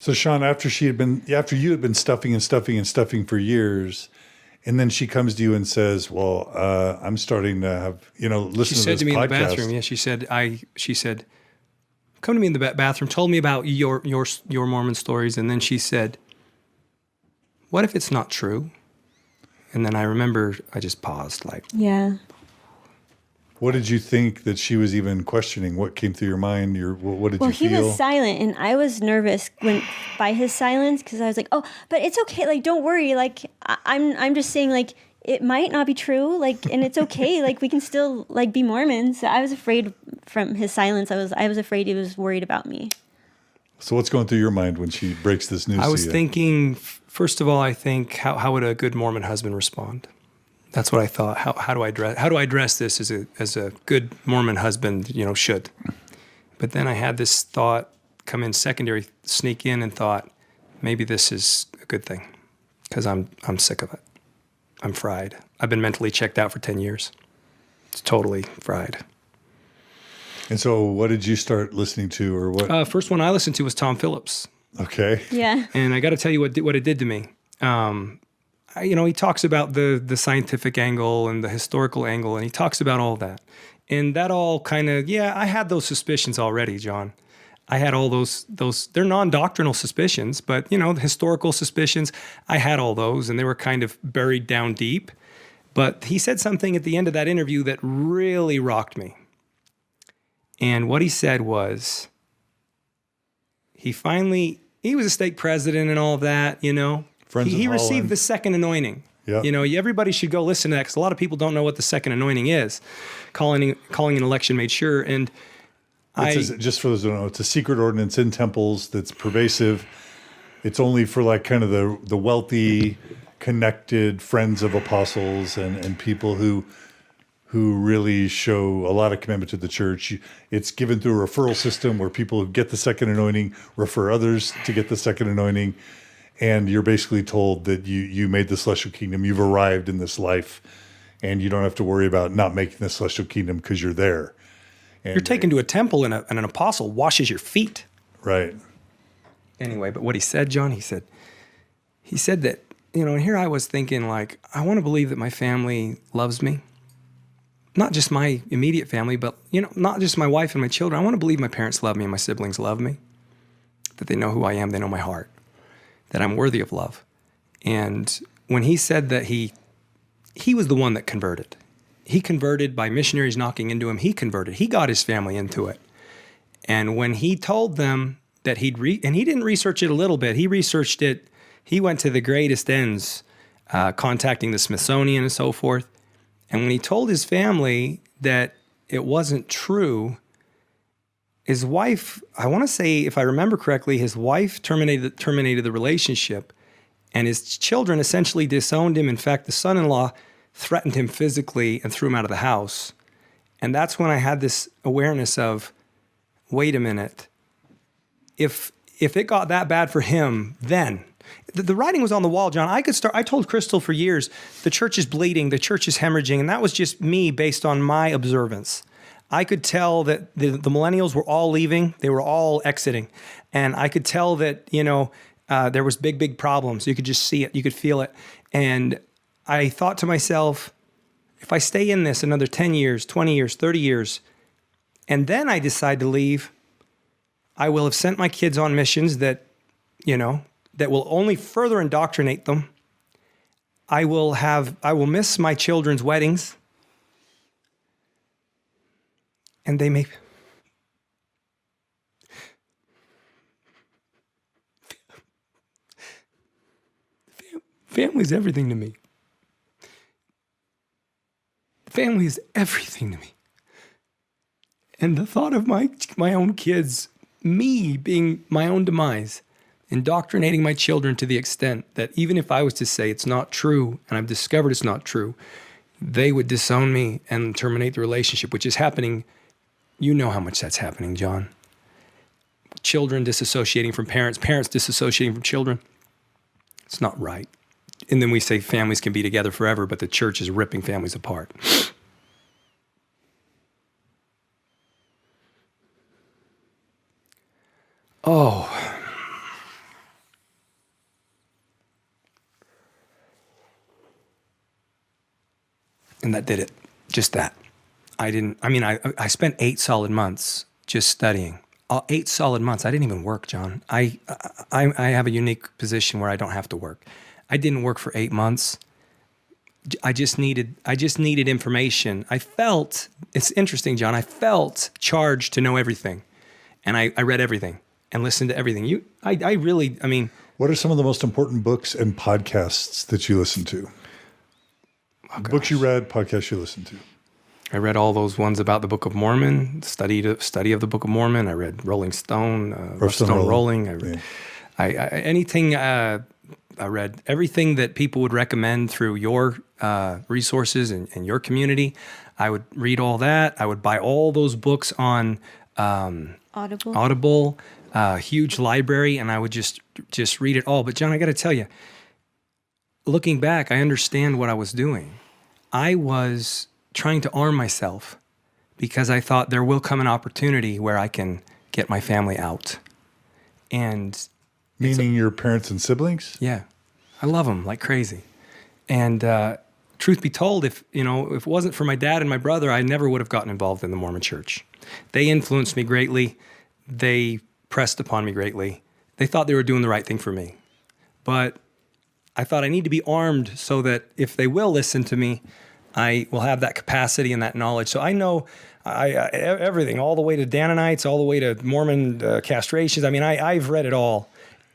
So Sean, after you had been stuffing and stuffing and stuffing for years, and then she comes to you and says, "Well, I'm starting to have, listen to this podcast." She said to me in the bathroom. Yeah, she said, "Come to me in the bathroom. Told me about your Mormon stories," and then she said, "What if it's not true?" And then I remember I just paused, like, yeah. What did you think that she was even questioning? What came through your mind? What did you feel? Well, he was silent, and I was nervous by his silence, because I was like, "Oh, but it's okay. Like, don't worry. Like, I'm just saying, like, it might not be true. Like, and it's okay. Like, we can still like be Mormons." So I was afraid from his silence. I was afraid he was worried about me. So what's going through your mind when she breaks this news to you? I was thinking, first of all, I think how would a good Mormon husband respond? That's what I thought. How do I address this as a good Mormon husband, should? But then I had this thought come in secondary, sneak in, and thought, maybe this is a good thing, because I'm sick of it. I'm fried. I've been mentally checked out for 10 years. It's totally fried. And so what did you start listening to, or what? First one I listened to was Tom Phillips. Okay. Yeah. And I got to tell you what it did to me. He talks about the scientific angle and the historical angle, and he talks about all that. And that all kind of, I had those suspicions already, John. I had all those, they're non-doctrinal suspicions, but, the historical suspicions, I had all those, and they were kind of buried down deep. But he said something at the end of that interview that really rocked me. And what he said was, he was a stake president and all of that, He received the second anointing. Yeah. Everybody should go listen to that, because a lot of people don't know what the second anointing is. Calling an election made sure. And just for those who don't know, it's a secret ordinance in temples that's pervasive. It's only for like kind of the wealthy, connected friends of apostles and people who really show a lot of commitment to the church. It's given through a referral system where people who get the second anointing refer others to get the second anointing. And you're basically told that you made the celestial kingdom, you've arrived in this life, and you don't have to worry about not making the celestial kingdom because you're there. And you're taken to a temple and an apostle washes your feet. Right. Anyway, but what he said, John, he said that, and here I was thinking, like, I want to believe that my family loves me. Not just my immediate family, but, not just my wife and my children. I want to believe my parents love me and my siblings love me, that they know who I am, they know my heart, that I'm worthy of love. And when he said that he was the one that converted. He converted by missionaries knocking into him. He converted. He got his family into it. And when he told them that and he didn't research it a little bit, he researched it. He went to the greatest ends, contacting the Smithsonian and so forth. And when he told his family that it wasn't true, his wife, I want to say, if I remember correctly, his wife terminated the relationship, and his children essentially disowned him. In fact, the son-in-law threatened him physically and threw him out of the house. And that's when I had this awareness of, wait a minute, if it got that bad for him, then the writing was on the wall, John. I told Crystal for years, the church is bleeding, the church is hemorrhaging, and that was just me based on my observance. I could tell that the millennials were all leaving. They were all exiting. And I could tell that, there was big problems. You could just see it. You could feel it. And I thought to myself, if I stay in this another 10 years, 20 years, 30 years, and then I decide to leave, I will have sent my kids on missions that will only further indoctrinate them. I will miss my children's weddings. And they may... Family's everything to me. Family is everything to me. And the thought of my own kids, me being my own demise, indoctrinating my children to the extent that even if I was to say it's not true, and I've discovered it's not true, they would disown me and terminate the relationship, which is happening. You know how much that's happening, John. Children disassociating from parents, parents disassociating from children. It's not right. And then we say families can be together forever, but the church is ripping families apart. Oh, and that did it. Just that. I spent 8 solid months just studying. 8 solid months. I didn't even work, John. I have a unique position where I don't have to work. I didn't work for 8 months. I just needed information. It's interesting, John. I felt charged to know everything. And I read everything and listened to everything. What are some of the most important books and podcasts that you listen to? Books you read, podcasts you listen to. I read all those ones about the Book of Mormon, study of the Book of Mormon. I read Rolling Stone, Rolling. I read everything that people would recommend through your resources and your community. I would read all that. I would buy all those books on Audible, huge library, and I would just read it all. But John, I got to tell you, looking back, I understand what I was doing. I was trying to arm myself because I thought there will come an opportunity where I can get my family out. And meaning your parents and siblings? Yeah. I love them like crazy. And truth be told, if it wasn't for my dad and my brother, I never would have gotten involved in the Mormon church. They influenced me greatly. They pressed upon me greatly. They thought they were doing the right thing for me. But I thought I need to be armed so that if they will listen to me, I will have that capacity and that knowledge. So I know everything, all the way to Danonites, all the way to Mormon castrations. I mean, I've read it all.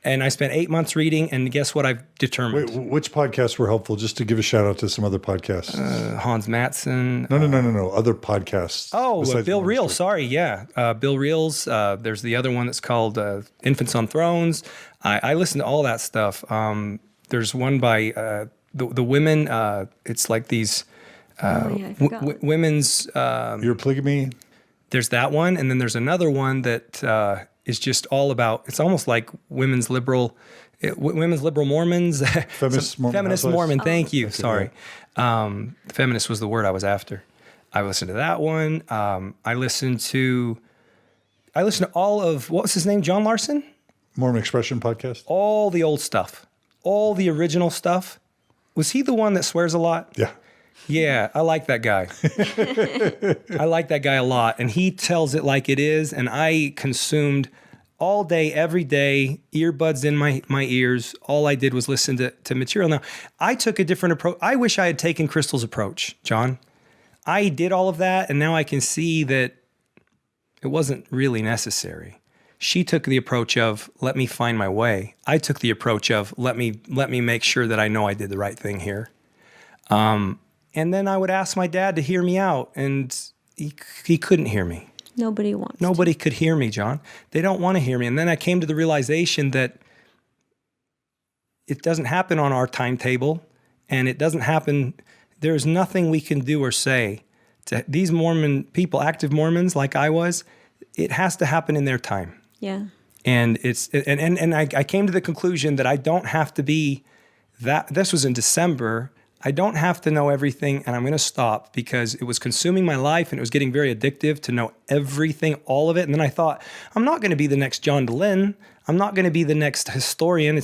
And I spent 8 months reading, and guess what I've determined? Wait, which podcasts were helpful? Just to give a shout out to some other podcasts. Hans Matson. No. Other podcasts. Oh, Bill Reels. Sorry, yeah. Bill Reels. There's the other one that's called Infants on Thrones. I listen to all that stuff. There's one by the women. It's like these women's... Your polygamy? There's that one, and then there's another one that... is just all about, it's almost like women's liberal Mormons. Feminist Mormon, thank you. Okay, sorry. Feminist was the word I was after. I listened to that one. I listened to all of, what was his name? John Larson? Mormon Expression podcast? All the old stuff. All the original stuff. Was he the one that swears a lot? Yeah. Yeah, I like that guy. I like that guy a lot. And he tells it like it is. And I consumed all day, every day, earbuds in my ears. All I did was listen to material. Now, I took a different approach. I wish I had taken Crystal's approach, John. I did all of that, and now I can see that it wasn't really necessary. She took the approach of, let me find my way. I took the approach of, let me make sure that I know I did the right thing here. And then I would ask my dad to hear me out, and he couldn't hear me. Nobody could hear me, John. They don't want to hear me. And then I came to the realization that it doesn't happen on our timetable, and it doesn't happen. There's nothing we can do or say to these Mormon people, active Mormons like I was. It has to happen in their time. Yeah. And I came to the conclusion that I don't have to be that. This was in December. I don't have to know everything, and I'm going to stop because it was consuming my life, and it was getting very addictive to know everything, all of it. And then I thought, I'm not going to be the next John DeLynn. I'm not going to be the next historian.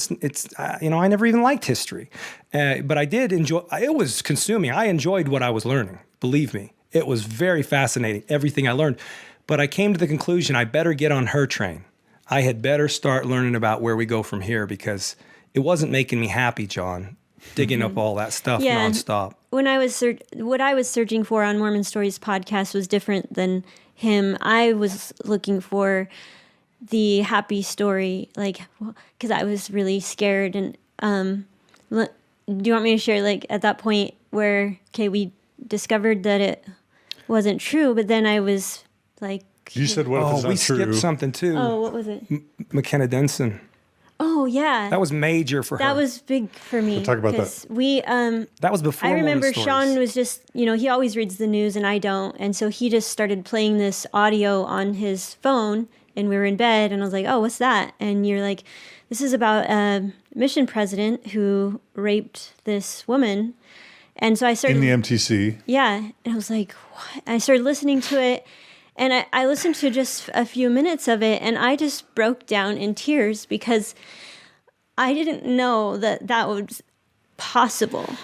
I never even liked history, but I did enjoy. It was consuming. I enjoyed what I was learning. Believe me, it was very fascinating. Everything I learned, but I came to the conclusion I better get on her train. I had better start learning about where we go from here because it wasn't making me happy, John. Digging up all that stuff nonstop. When what I was searching for on Mormon Stories podcast was different than him. I was looking for the happy story, because I was really scared. And do you want me to share, at that point where we discovered that it wasn't true, but then I was like, you said what if it's not true? We skipped something too. Oh, what was it? McKenna Danson. Oh, yeah. That was major for her. That was big for me. We'll talk about that. That was before I remember Mormon Stories. Sean was just, he always reads the news and I don't. And so he just started playing this audio on his phone and we were in bed and I was like, oh, what's that? And you're like, this is about a mission president who raped this woman. And so I started... In the MTC. Yeah. And I was like, what? I started listening to it. And I listened to just a few minutes of it, and I just broke down in tears because I didn't know that was possible.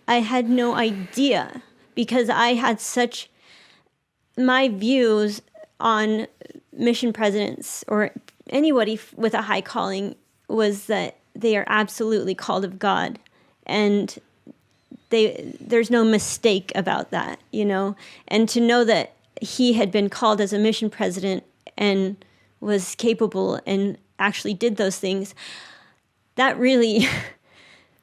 I had no idea because I had my views on mission presidents or anybody with a high calling was that they are absolutely called of God, and there's no mistake about that, and to know that he had been called as a mission president and was capable and actually did those things, that really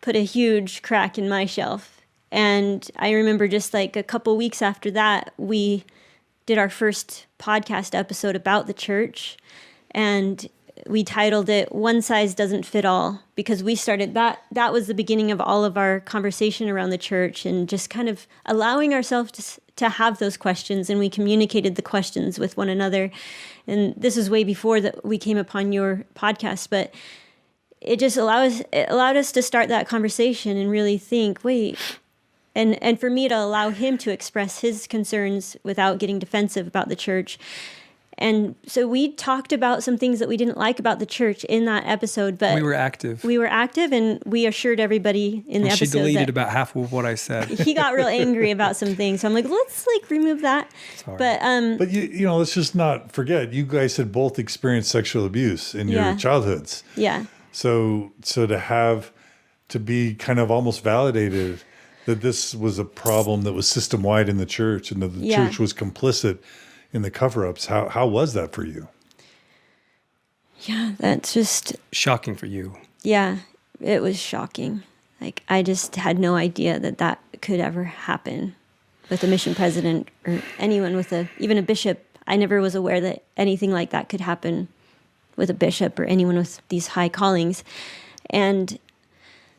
put a huge crack in my shelf. And I remember just like a couple weeks after that, we did our first podcast episode about the church, and we titled it "One Size Doesn't Fit All," because we started that was the beginning of all of our conversation around the church and just kind of allowing ourselves to have those questions, and we communicated the questions with one another. And this was way before that we came upon your podcast, but it just allowed us to start that conversation and really think, wait, and for me to allow him to express his concerns without getting defensive about the church. And so we talked about some things that we didn't like about the church in that episode, but we were active, and we assured everybody in the episode. She deleted about half of what I said. He got real angry about some things. So I'm like, let's remove that. Sorry. But you know, let's just not forget, you guys had both experienced sexual abuse in your childhoods. Yeah. So to be kind of almost validated that this was a problem that was system-wide in the church and that the church was complicit in the cover-ups. How was that for you? Yeah, that's just shocking for you. Yeah, it was shocking. Like, I just had no idea that could ever happen with a mission president or anyone with even a bishop. I never was aware that anything like that could happen with a bishop or anyone with these high callings. And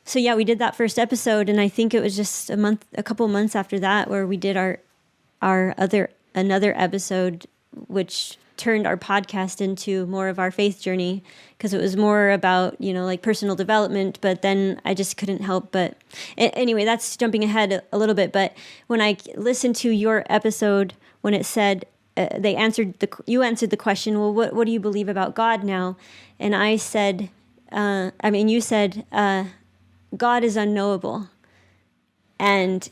so, yeah, we did that first episode, and I think it was just a couple months after that where we did another episode, which turned our podcast into more of our faith journey, because it was more about, like personal development, but then I just couldn't help but, anyway, that's jumping ahead a little bit, but when I listened to your episode, when it said, you answered the question, well, what do you believe about God now? And I said, you said, God is unknowable. And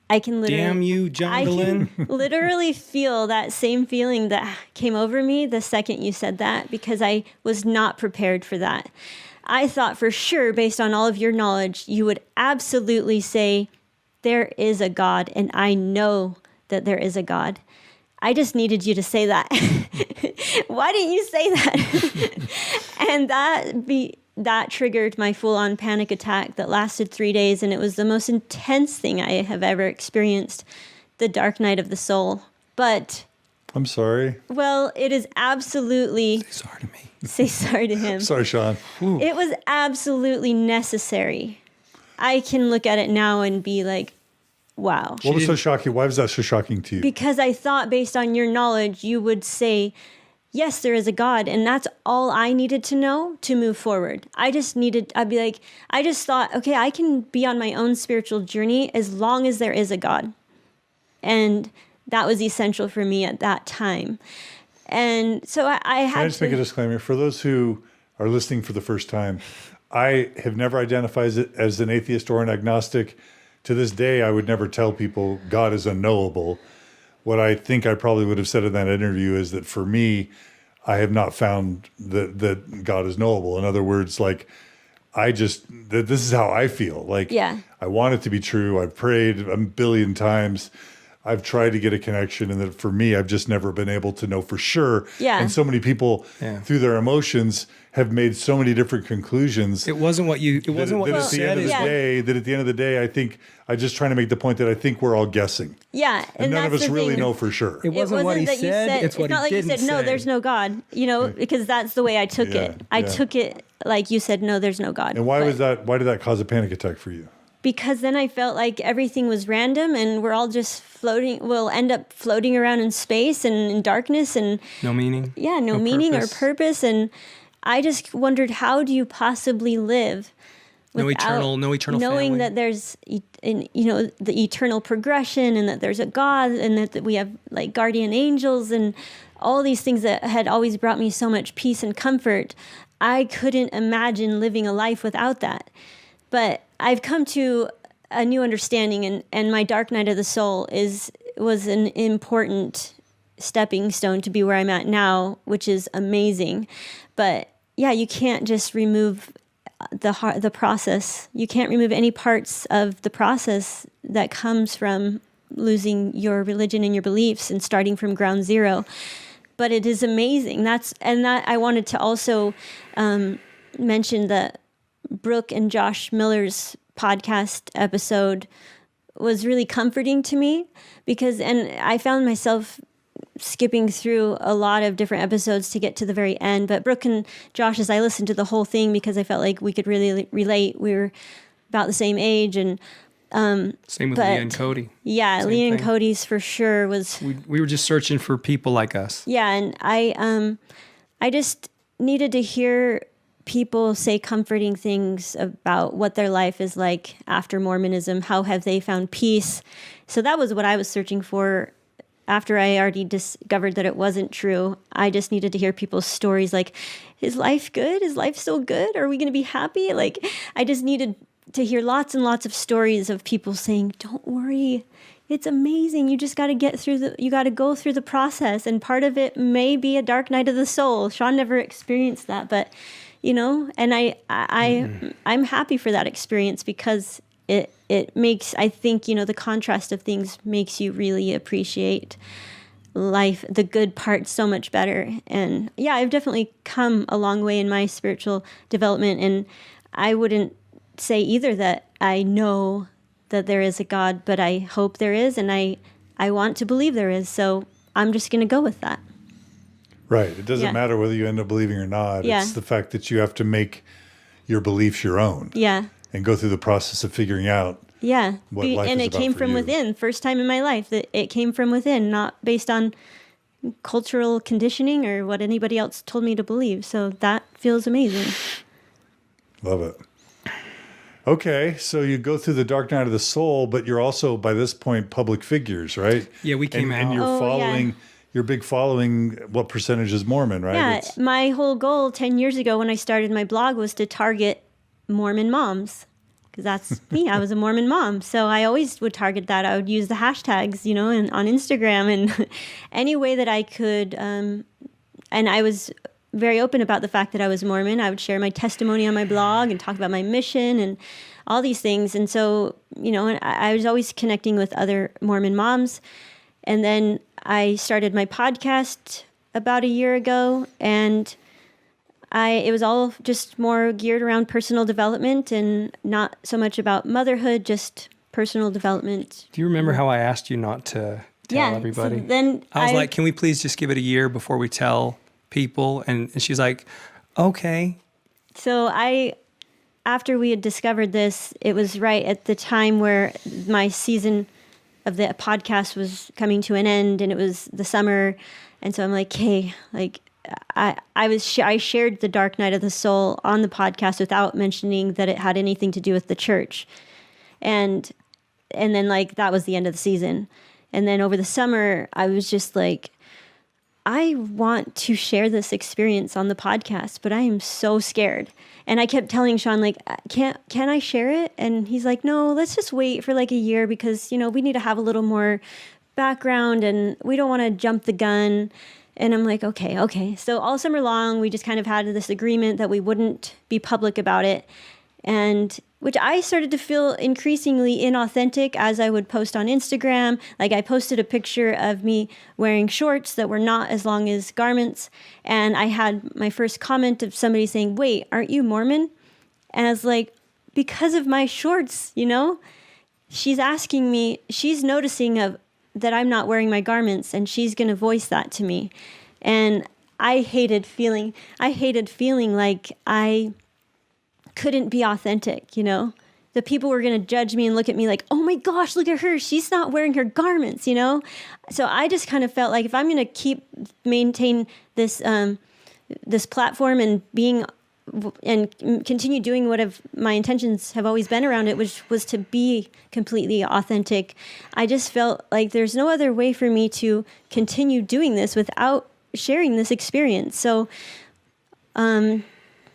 I can literally, damn you, John Dehlin. I can literally feel that same feeling that came over me the second you said that, because I was not prepared for that. I thought for sure, based on all of your knowledge, you would absolutely say, there is a God, and I know that there is a God. I just needed you to say that. Why didn't you say that? And that triggered my full-on panic attack that lasted 3 days, and it was the most intense thing I have ever experienced, the dark night of the soul. But I'm sorry. Well, it is absolutely... Say sorry to me. Say sorry to him. Sorry, Sean. Ooh. It was absolutely necessary. I can look at it now and be like, wow. What was so shocking? Why was that so shocking to you? Because I thought, based on your knowledge, you would say, yes, there is a God, and that's all I needed to know to move forward. I just thought, okay, I can be on my own spiritual journey as long as there is a God. And that was essential for me at that time. And so I had to... Can I just make a disclaimer? For those who are listening for the first time, I have never identified as an atheist or an agnostic. To this day, I would never tell people God is unknowable. What I think I probably would have said in that interview is that for me, I have not found that God is knowable. In other words, like, this is how I feel. Like, I want it to be true. I've prayed a billion times. I've tried to get a connection, and that for me, I've just never been able to know for sure. Yeah. And so many people, through their emotions, have made so many different conclusions. It wasn't what you said. That at the end of the day, I think I'm just trying to make the point that I think we're all guessing. Yeah, and none of us really know for sure. It wasn't what he said. It's what he didn't say. It's not like you said, no, there's no God. Because that's the way I took it. I took it like you said, no, there's no God. And why was that? Why did that cause a panic attack for you? Because then I felt like everything was random, and we're all just floating. We'll end up floating around in space and in darkness, and no meaning. Yeah, no meaning or purpose. And I just wondered, how do you possibly live without no eternal knowing family. that there's the eternal progression, and that there's a God, and that we have like guardian angels and all these things that had always brought me so much peace and comfort. I couldn't imagine living a life without that. But I've come to a new understanding, and my dark night of the soul was an important stepping stone to be where I'm at now, which is amazing. But yeah, you can't just remove the process. You can't remove any parts of the process that comes from losing your religion and your beliefs and starting from ground zero. But it is amazing. That I wanted to also mention that Brooke and Josh Miller's podcast episode was really comforting to me and I found myself skipping through a lot of different episodes to get to the very end. But Brooke and Josh, as I listened to the whole thing, because I felt like we could really relate. We were about the same age, and same with Leah and Cody. Yeah, Same Leah and thing. Cody's for sure was. We were just searching for people like us. Yeah, and I just needed to hear people say comforting things about what their life is like after Mormonism. How have they found peace? So that was what I was searching for. After I already discovered that it wasn't true, I just needed to hear people's stories like, is life good? Is life still good? Are we going to be happy? Like, I just needed to hear lots and lots of stories of people saying, don't worry, it's amazing. You just got to you got to go through the process. And part of it may be a dark night of the soul. Sean never experienced that, but, and I'm happy for that experience because it makes, I think, the contrast of things makes you really appreciate life, the good part, so much better. And yeah, I've definitely come a long way in my spiritual development. And I wouldn't say either that I know that there is a God, but I hope there is. And I want to believe there is. So I'm just going to go with that. Right. It doesn't matter whether you end up believing or not. Yeah. It's the fact that you have to make your beliefs your own. Yeah. And go through the process of figuring out what life and is it about came for from you. within. First time in my life that it came from within, not based on cultural conditioning or what anybody else told me to believe. So that feels amazing. Love it. Okay, so you go through the dark night of the soul, but you're also, by this point, public figures, right? Yeah, we came out. And you're following, yeah. your big following, what percentage is Mormon, right? Yeah, my whole goal 10 years ago when I started my blog was to target Mormon moms. Because that's me. I was a Mormon mom. So I always would target that. I would use the hashtags, and on Instagram and any way that I could. And I was very open about the fact that I was Mormon. I would share my testimony on my blog and talk about my mission and all these things. And so, and I was always connecting with other Mormon moms. And then I started my podcast about a year ago, and it was all just more geared around personal development and not so much about motherhood, just personal development. Do you remember how I asked you not to tell everybody? So then I was like, can we please just give it a year before we tell people? And she's like, okay. So after we had discovered this, it was right at the time where my season of the podcast was coming to an end, and it was the summer. And so I'm like, hey, I shared the dark night of the soul on the podcast without mentioning that it had anything to do with the church. And then that was the end of the season. And then over the summer, I was just like, I want to share this experience on the podcast, but I am so scared. And I kept telling Sean, can I share it? And he's like, no, let's just wait for a year because, we need to have a little more background and we don't want to jump the gun. And I'm like, okay. So all summer long, we just kind of had this agreement that we wouldn't be public about it. And which I started to feel increasingly inauthentic as I would post on Instagram. I posted a picture of me wearing shorts that were not as long as garments. And I had my first comment of somebody saying, wait, aren't you Mormon? And I was like, because of my shorts, she's asking me, she's noticing that I'm not wearing my garments, and she's going to voice that to me. And I hated feeling like I couldn't be authentic, The people were going to judge me and look at me like, oh my gosh, look at her. She's not wearing her garments, So I just kind of felt like if I'm going to maintain this this platform and continue doing what my intentions have always been around it, which was to be completely authentic. I just felt like there's no other way for me to continue doing this without sharing this experience. So,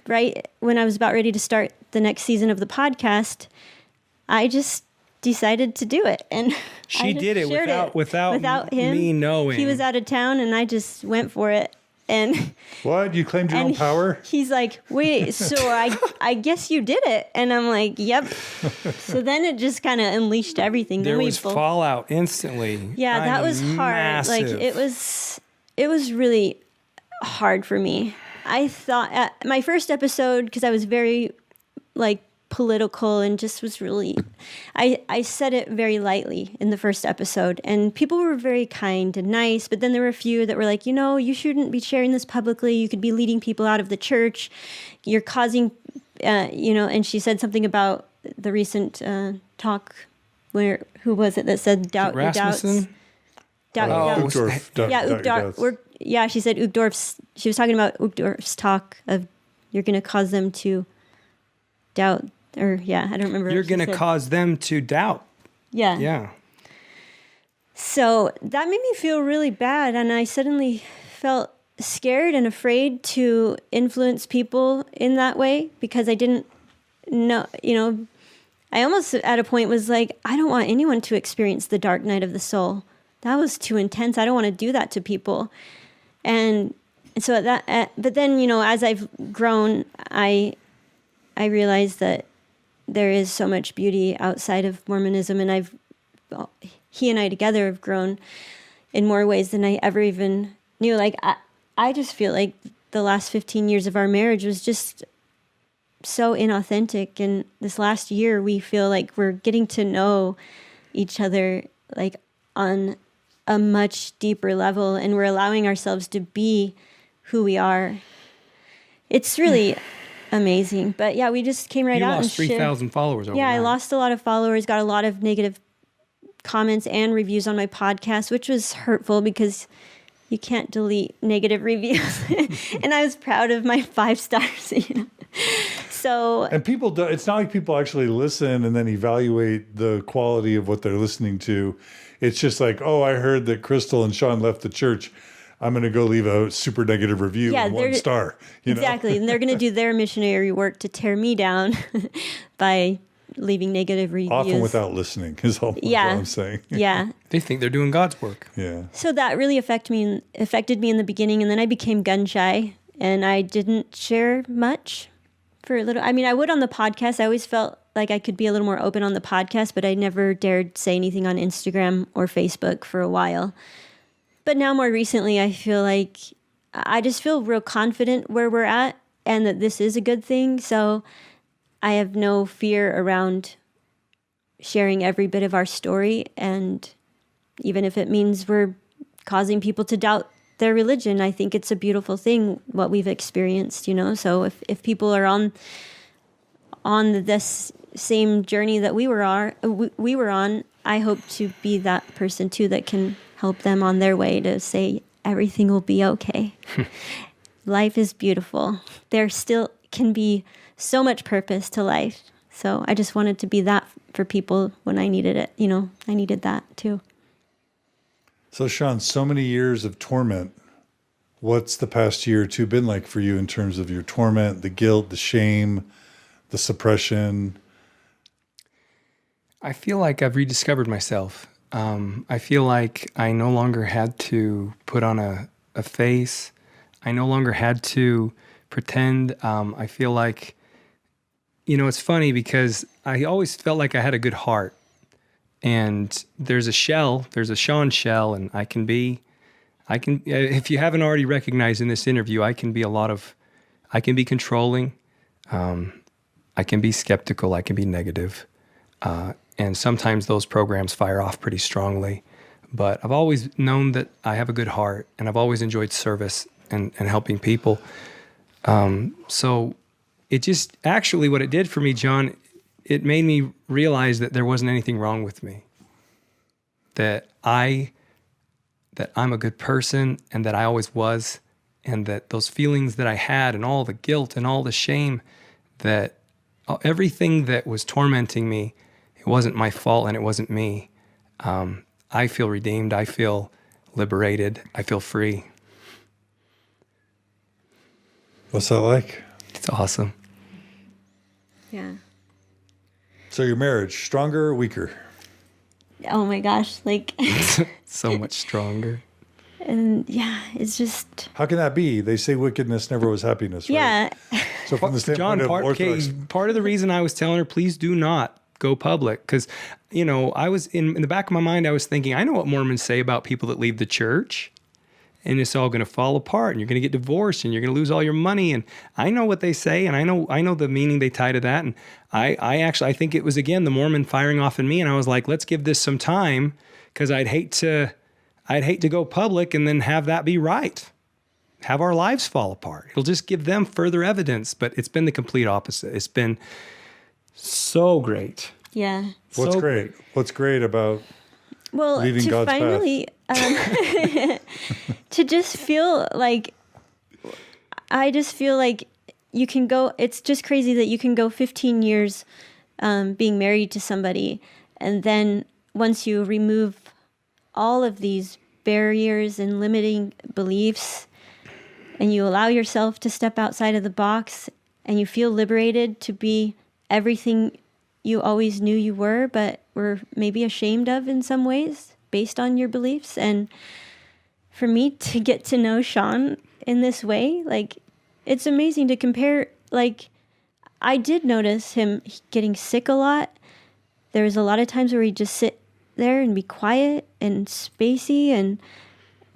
right when I was about ready to start the next season of the podcast, I just decided to do it, and She did it without him. me knowing. He was out of town, and I just went for it. And what? You claimed your own power? He's like, wait, so I guess you did it. And I'm like, yep. So then it just kind of unleashed everything. There was fallout instantly. Yeah, that was hard. Massive. Like it was really hard for me. I thought my first episode, because I was very like political and just was really, I said it very lightly in the first episode, and people were very kind and nice, but then there were a few that were like, you shouldn't be sharing this publicly. You could be leading people out of the church. You're causing, and she said something about the recent talk where, who was it that said doubt your doubts? Uchtdorf. Yeah, she said she was talking about Uchtdorf's talk of you're going to cause them to doubt. I don't remember. You're going to cause them to doubt. Yeah. Yeah. So that made me feel really bad. And I suddenly felt scared and afraid to influence people in that way, because I didn't know, I almost at a point was like, I don't want anyone to experience the dark night of the soul. That was too intense. I don't want to do that to people. And so but then, as I've grown, I realized that there is so much beauty outside of Mormonism, and he and I together have grown in more ways than I ever even knew. Like, I just feel like the last 15 years of our marriage was just so inauthentic, and this last year we feel like we're getting to know each other like on a much deeper level, and we're allowing ourselves to be who we are. It's really amazing. But yeah, we just came right out and shared. You lost 3,000 followers overnight. Yeah, I lost a lot of followers, got a lot of negative comments and reviews on my podcast, which was hurtful because you can't delete negative reviews. And I was proud of my 5 stars, So, and people do, it's not like people actually listen and then evaluate the quality of what they're listening to. It's just like, oh, I heard that Crystal and Sean left the church. I'm going to go leave a super negative review and 1 star. Exactly. And they're going to do their missionary work to tear me down by leaving negative reviews. Often without listening is all I'm saying. Yeah. They think they're doing God's work. Yeah. So that really affected me in the beginning. And then I became gun shy and I didn't share much for a little. I mean, I would on the podcast. I always felt like I could be a little more open on the podcast, but I never dared say anything on Instagram or Facebook for a while. But now more recently, I feel like I just feel real confident where we're at and that this is a good thing. So I have no fear around sharing every bit of our story. And even if it means we're causing people to doubt their religion, I think it's a beautiful thing, what we've experienced, So if people are on this same journey that we were on, I hope to be that person too that can help them on their way to say everything will be okay. Life is beautiful. There still can be so much purpose to life. So I just wanted to be that for people when I needed it. I needed that too. So Sean, so many years of torment. What's the past year or two been like for you in terms of your torment, the guilt, the shame, the suppression? I feel like I've rediscovered myself. I feel like I no longer had to put on a face. I no longer had to pretend. I feel like, it's funny because I always felt like I had a good heart. And there's a Sean shell, and if you haven't already recognized in this interview, I can be controlling. I can be skeptical. I can be negative. And sometimes those programs fire off pretty strongly. But I've always known that I have a good heart, and I've always enjoyed service and helping people. So it just, actually what it did for me, John, it made me realize that there wasn't anything wrong with me. That I'm a good person, and that I always was, and that those feelings that I had and all the guilt and all the shame, that everything that was tormenting me, it wasn't my fault and it wasn't me. I feel redeemed. I feel liberated. I feel free. What's that like? It's awesome. Yeah. So your marriage, stronger or weaker? oh my gosh, like, So much stronger. and yeah, it's just, How can that be? They say wickedness never was happiness, right? yeah. So from the standpoint John, of Orthodox, part of the reason I was telling her, please do not go public, because, you know, I was in the back of my mind, I was thinking, I know what Mormons say about people that leave the church, and it's all going to fall apart, and you're going to get divorced, and you're going to lose all your money, and I know what they say, and I know the meaning they tie to that, and I think it was, again, the Mormon firing off in me, and I was like, let's give this some time, because I'd hate to go public and then have that be right. Have our lives fall apart. It'll just give them further evidence, but it's been the complete opposite. It's been so great. Yeah. what's great? What's great about Well, leaving to God's finally, to just feel like, I just feel like you can go, it's just crazy that you can go 15 years being married to somebody, and then once you remove all of these barriers and limiting beliefs, and you allow yourself to step outside of the box, and you feel liberated to be everything you always knew you were, but were maybe ashamed of in some ways based on your beliefs. And for me to get to know Sean in this way, like, it's amazing to compare. Like, I did notice him getting sick a lot. There was a lot of times where he'd just sit there and be quiet and spacey,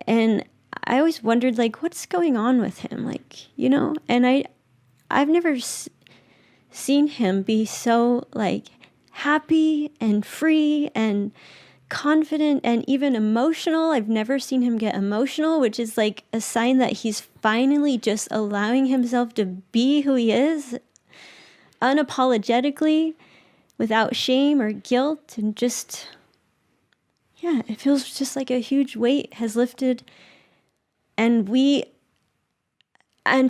and I always wondered, like, what's going on with him, like, you know. And I've never seen him be so, like, happy and free and confident and even emotional. I've never seen him get emotional, which is like a sign that he's finally just allowing himself to be who he is unapologetically, without shame or guilt, and just, yeah, it feels just like a huge weight has lifted. And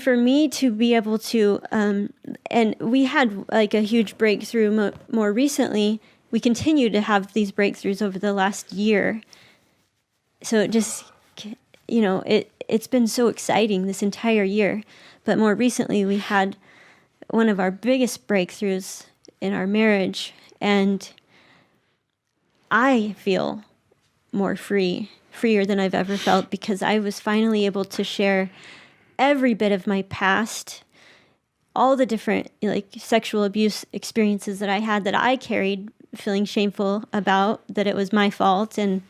for me to be able to, and we had like a huge breakthrough more recently. We continue to have these breakthroughs over the last year. So it just, you know, it's been so exciting this entire year. But more recently, we had one of our biggest breakthroughs in our marriage. And I feel more freer than I've ever felt, because I was finally able to share every bit of my past, all the different, like, sexual abuse experiences that I had that I carried, feeling shameful about, that it was my fault. And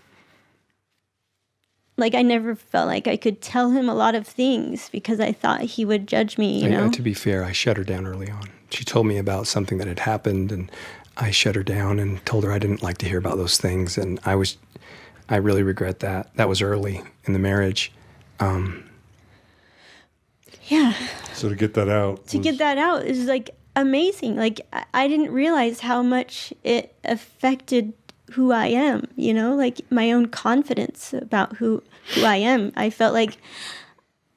like, I never felt like I could tell him a lot of things because I thought he would judge me, you know? To be fair, I shut her down early on. She told me about something that had happened, and I shut her down and told her I didn't like to hear about those things. And I really regret that. That was early in the marriage. Yeah. So to get that out. Get that out is like amazing. Like, I didn't realize how much it affected who I am, you know, like my own confidence about who I am. I felt like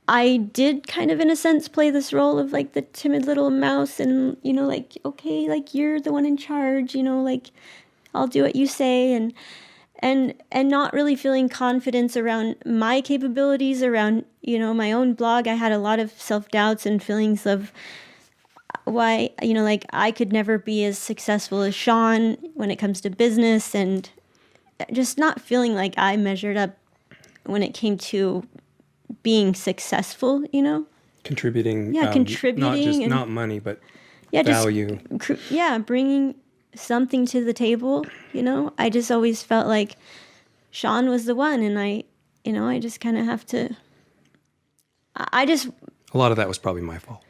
I did kind of, in a sense, play this role of like the timid little mouse, and, you know, like, okay, like, you're the one in charge, you know, like, I'll do what you say, and not really feeling confidence around my capabilities, around, you know, my own blog. I had a lot of self-doubts and feelings of why, you know, like, I could never be as successful as Sean when it comes to business, and just not feeling like I measured up when it came to being successful, you know? Contributing. Yeah, contributing. Not money, but yeah, value. Bringing something to the table, you know? I just always felt like Sean was the one, and I just kind of have to, a lot of that was probably my fault.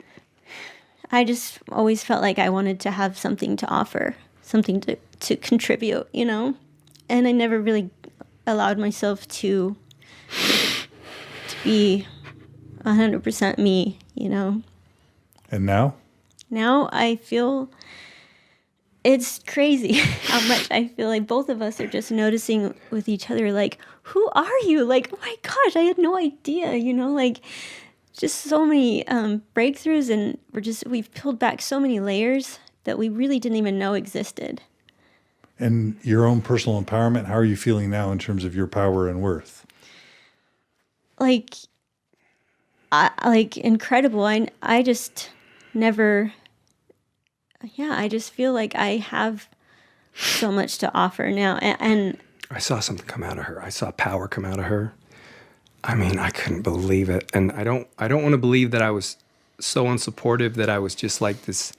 I just always felt like I wanted to have something to offer, something to contribute, you know? And I never really allowed myself to be 100% me, you know? And now? Now I feel, it's crazy how much I feel like both of us are just noticing with each other, like, who are you? Like, oh my gosh, I had no idea, you know? Like, just so many breakthroughs, and we've peeled back so many layers that we really didn't even know existed. And your own personal empowerment, how are you feeling now in terms of your power and worth? Like, incredible. I just never, I just feel like I have so much to offer now. And I saw something come out of her. I saw power come out of her. I mean, I couldn't believe it. And I don't want to believe that I was so unsupportive that I was just like this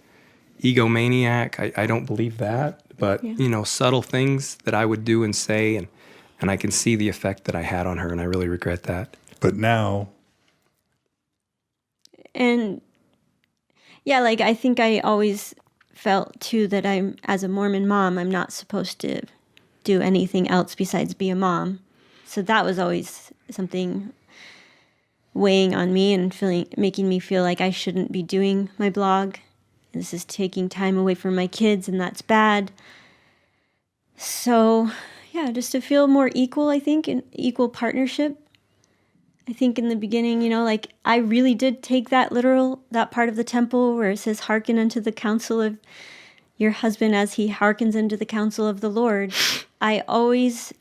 egomaniac. I don't believe that. But, subtle things that I would do and say, and I can see the effect that I had on her, and I really regret that. But now... And, yeah, like, I think I always felt, too, that as a Mormon mom, I'm not supposed to do anything else besides be a mom. So that was always something weighing on me and making me feel like I shouldn't be doing my blog. This is taking time away from my kids, and that's bad. So, yeah, just to feel more equal, I think, an equal partnership. I think in the beginning, like, I really did take that part of the temple where it says, hearken unto the counsel of your husband as he hearkens unto the counsel of the Lord. I always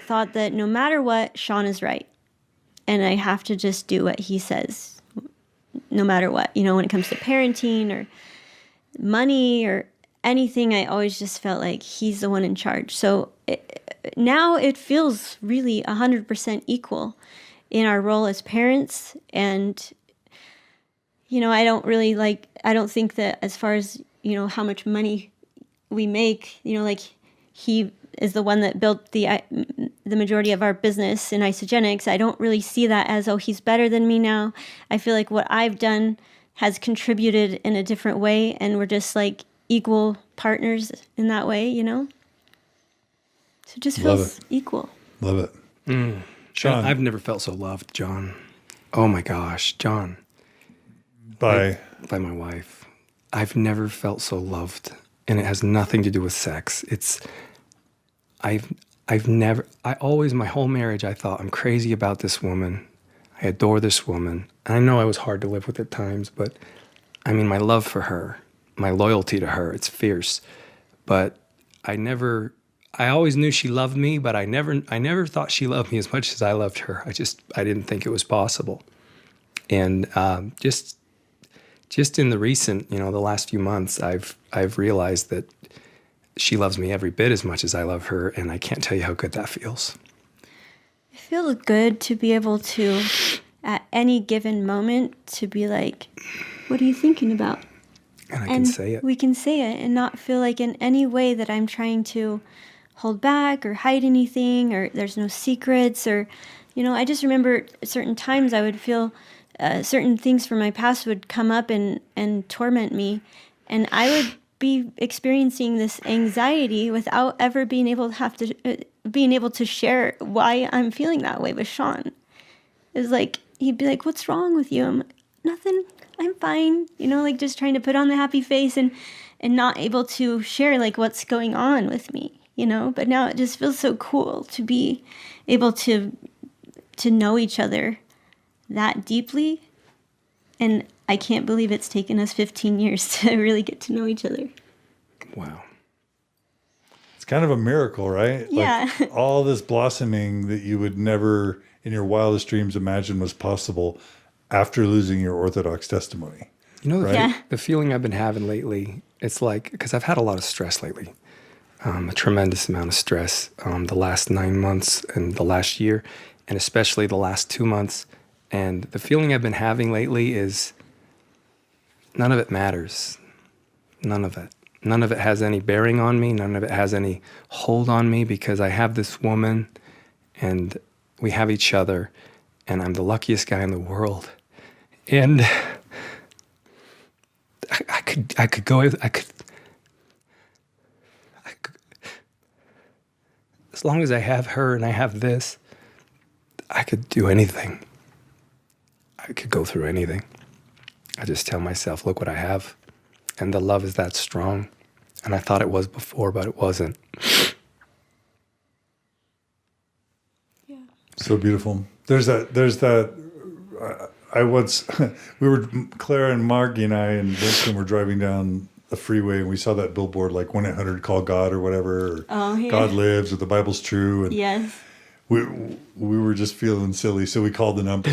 thought that no matter what, Sean is right. And I have to just do what he says, no matter what. When it comes to parenting or money or anything, I always just felt like he's the one in charge. So now it feels really 100% equal in our role as parents. And, I don't think that as far as, how much money we make, like he is the one that built the majority of our business in Isogenics. I don't really see that as, oh, he's better than me now. I feel like what I've done has contributed in a different way, and we're just like equal partners in that way, So it just feels equal. Love it. Sean, I've never felt so loved, John. Oh my gosh, John. By my wife. I've never felt so loved, and it has nothing to do with sex. My whole marriage, I thought, I'm crazy about this woman. I adore this woman. And I know I was hard to live with at times, but I mean, my love for her, my loyalty to her, it's fierce. But I always knew she loved me, but I never thought she loved me as much as I loved her. I didn't think it was possible. And just in the recent, the last few months, I've realized that she loves me every bit as much as I love her, and I can't tell you how good that feels. It feels good to be able to, at any given moment, to be like, what are you thinking about? And I can say it. We can say it and not feel like in any way that I'm trying to hold back or hide anything, or there's no secrets, or, I just remember certain times I would feel certain things from my past would come up and torment me, and I would be experiencing this anxiety without ever being able to share why I'm feeling that way with Sean. It's like he'd be like, "What's wrong with you?" I'm like, "Nothing. I'm fine." Like just trying to put on the happy face and not able to share like what's going on with me. But now it just feels so cool to be able to know each other that deeply, and I can't believe it's taken us 15 years to really get to know each other. Wow. It's kind of a miracle, right? Yeah. Like all this blossoming that you would never in your wildest dreams imagine was possible after losing your Orthodox testimony. Right? The feeling I've been having lately, it's like, because I've had a lot of stress lately, a tremendous amount of stress the last 9 months and the last year, and especially the last 2 months. And the feeling I've been having lately is none of it matters. None of it. None of it has any bearing on me. None of it has any hold on me, because I have this woman and we have each other, and I'm the luckiest guy in the world. And I could go, as long as I have her and I have this, I could do anything. I could go through anything. I just tell myself, look what I have. And the love is that strong. And I thought it was before, but it wasn't. Yeah. So beautiful. There's that, Clara and Margie and I and Winston were driving down a freeway, and we saw that billboard like 1-800-CALL-GOD or whatever, or God lives, or the Bible's true. And yes. we were just feeling silly, so we called the number.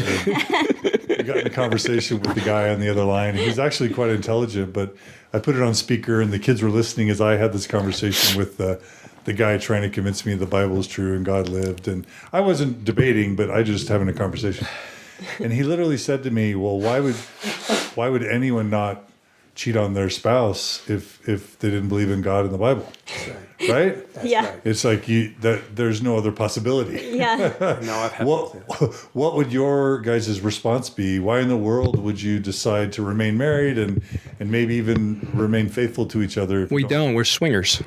got in a conversation with the guy on the other line. He's actually quite intelligent, but I put it on speaker, and the kids were listening as I had this conversation with the guy trying to convince me the Bible is true and God lived. And I wasn't debating, but I just having a conversation. And he literally said to me, well, why would anyone not cheat on their spouse if they didn't believe in God and the Bible? Right? Yeah. right. It's like there's no other possibility. Yeah. No, I've had What would your guys' response be? Why in the world would you decide to remain married and maybe even remain faithful to each other? We don't. We're swingers.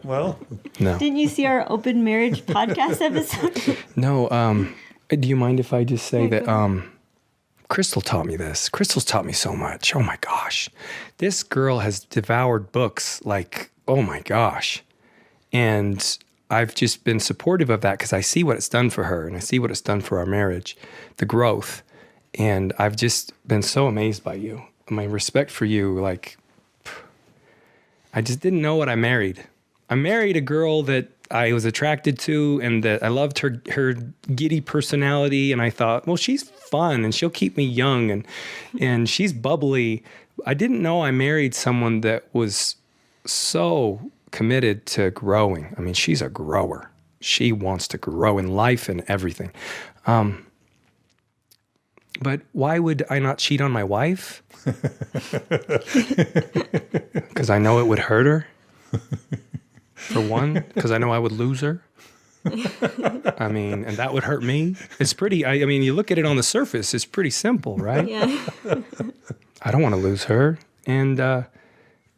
Well, No. Didn't you see our open marriage podcast episode? No. Do you mind if I just say that Crystal taught me this? Crystal's taught me so much. Oh my gosh. This girl has devoured books like, oh my gosh. And I've just been supportive of that because I see what it's done for her and I see what it's done for our marriage, the growth. And I've just been so amazed by you. My respect for you, like, I just didn't know what I married. I married a girl that I was attracted to and that I loved her giddy personality. And I thought, well, she's fun and she'll keep me young and she's bubbly. I didn't know I married someone that was so committed to growing. I mean, she's a grower. She wants to grow in life and everything. But why would I not cheat on my wife? Because I know it would hurt her. For one, because I know I would lose her. I mean, and that would hurt me. It's pretty, I mean, you look at it on the surface, it's pretty simple, right? Yeah. I don't want to lose her. And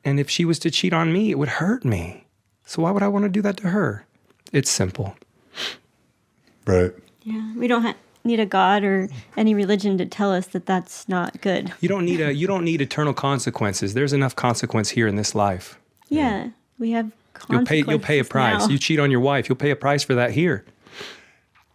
if she was to cheat on me, it would hurt me. So why would I want to do that to her? It's simple. right. Yeah. We don't need a God or any religion to tell us that that's not good. You don't need eternal consequences. There's enough consequence here in this life. Yeah. We have You'll pay a price. now. You cheat on your wife, you'll pay a price for that here.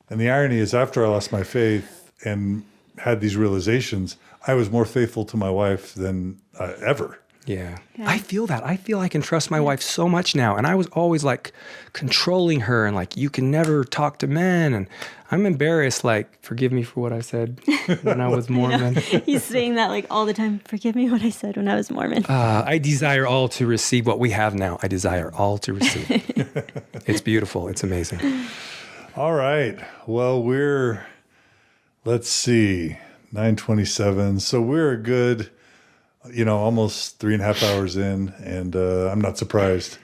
And the irony is, after I lost my faith and had these realizations, I was more faithful to my wife than ever. Yeah. Yeah. I feel that. I feel I can trust my wife so much now. And I was always like controlling her and like, you can never talk to men. And I'm embarrassed, like, forgive me for what I said when I was Mormon. He's saying that like all the time. Forgive me what I said when I was Mormon. I desire all to receive what we have now. I desire all to receive. It's beautiful. It's amazing. All right. Well, let's see, 9:27. So we're a good, almost 3.5 hours in, and I'm not surprised.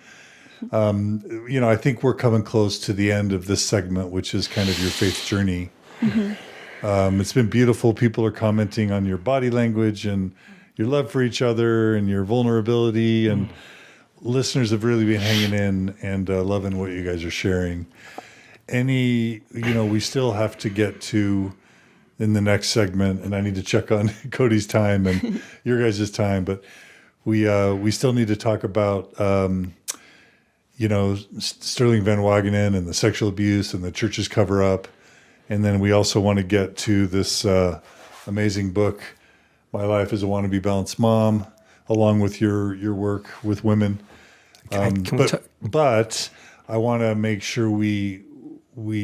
I think we're coming close to the end of this segment, which is kind of your faith journey. Mm-hmm. It's been beautiful. People are commenting on your body language and your love for each other and your vulnerability, and listeners have really been hanging in and loving what you guys are sharing. We still have to get to in the next segment, and I need to check on Cody's time and your guys' time, but we still need to talk about Sterling Van Wagenen and the sexual abuse and the church's cover up. And then we also want to get to this amazing book, My Life as a Wannabe Balanced Mom, along with your work with women. But I want to make sure we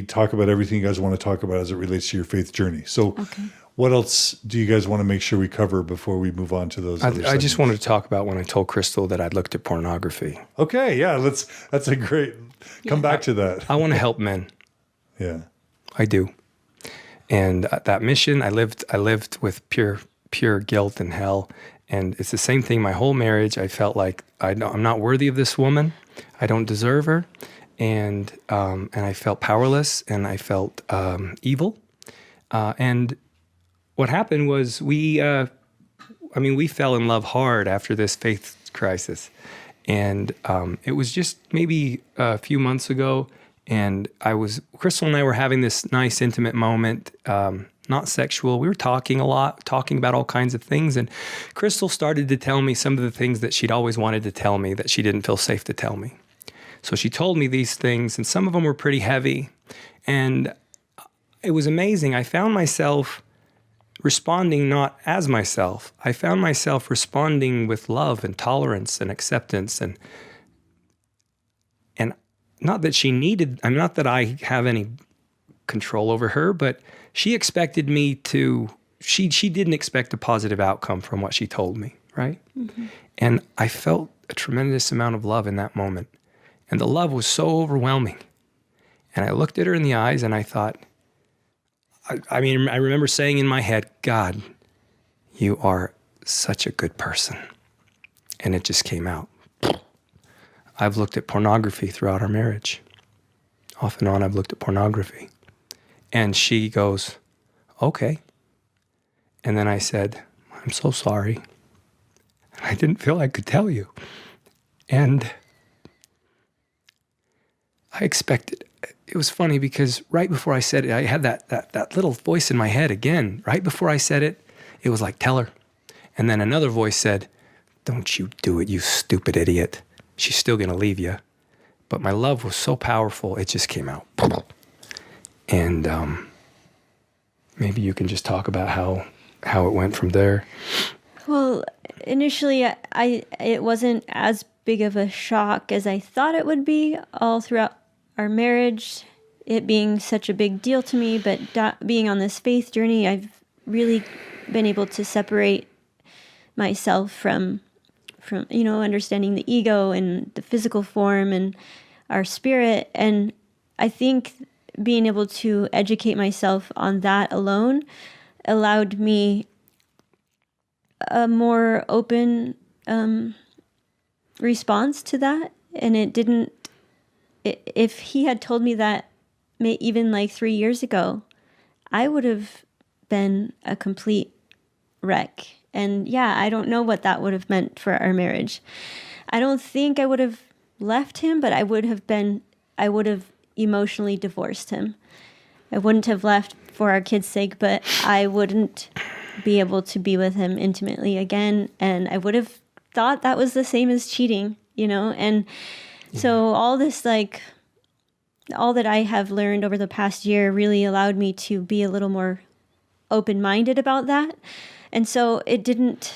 talk about everything you guys want to talk about as it relates to your faith journey. So what else do you guys want to make sure we cover before we move on to those? I just wanted to talk about when I told Crystal that I'd looked at pornography. Okay, yeah, that's a great, come back to that. I want to help men. Yeah. I do. And that mission, I lived with pure guilt and hell. And it's the same thing my whole marriage. I felt like I'm not worthy of this woman. I don't deserve her. And I felt powerless and I felt evil. And what happened was we fell in love hard after this faith crisis. And it was just maybe a few months ago. And Crystal and I were having this nice intimate moment, not sexual. We were talking a lot, talking about all kinds of things. And Crystal started to tell me some of the things that she'd always wanted to tell me that she didn't feel safe to tell me. So she told me these things, and some of them were pretty heavy. And it was amazing. I found myself responding not as myself. I found myself responding with love and tolerance and acceptance. And not that not that I have any control over her, but she expected me to she didn't expect a positive outcome from what she told me, right? Mm-hmm. And I felt a tremendous amount of love in that moment. And the love was so overwhelming. And I looked at her in the eyes and I thought, I remember saying in my head, God, you are such a good person. And it just came out. I've looked at pornography throughout our marriage. Off and on, I've looked at pornography. And she goes, okay. And then I said, I'm so sorry. I didn't feel I could tell you. And I expected, it was funny because right before I said it, I had that little voice in my head again. Right before I said it, it was like, tell her. And then another voice said, don't you do it, you stupid idiot. She's still going to leave you. But my love was so powerful, it just came out. And maybe you can just talk about how it went from there. Well, initially, it wasn't as big of a shock as I thought it would be all throughout our marriage, it being such a big deal to me. But being on this faith journey, I've really been able to separate myself from understanding the ego and the physical form and our spirit. And I think being able to educate myself on that alone allowed me a more open response to that. And it didn't, if he had told me that even like 3 years ago, I would have been a complete wreck. And yeah, I don't know what that would have meant for our marriage. I don't think I would have left him, but I would have emotionally divorced him. I wouldn't have left for our kids' sake, but I wouldn't be able to be with him intimately again. And I would have thought that was the same as cheating, And so all this, all that I have learned over the past year really allowed me to be a little more open-minded about that. And so it didn't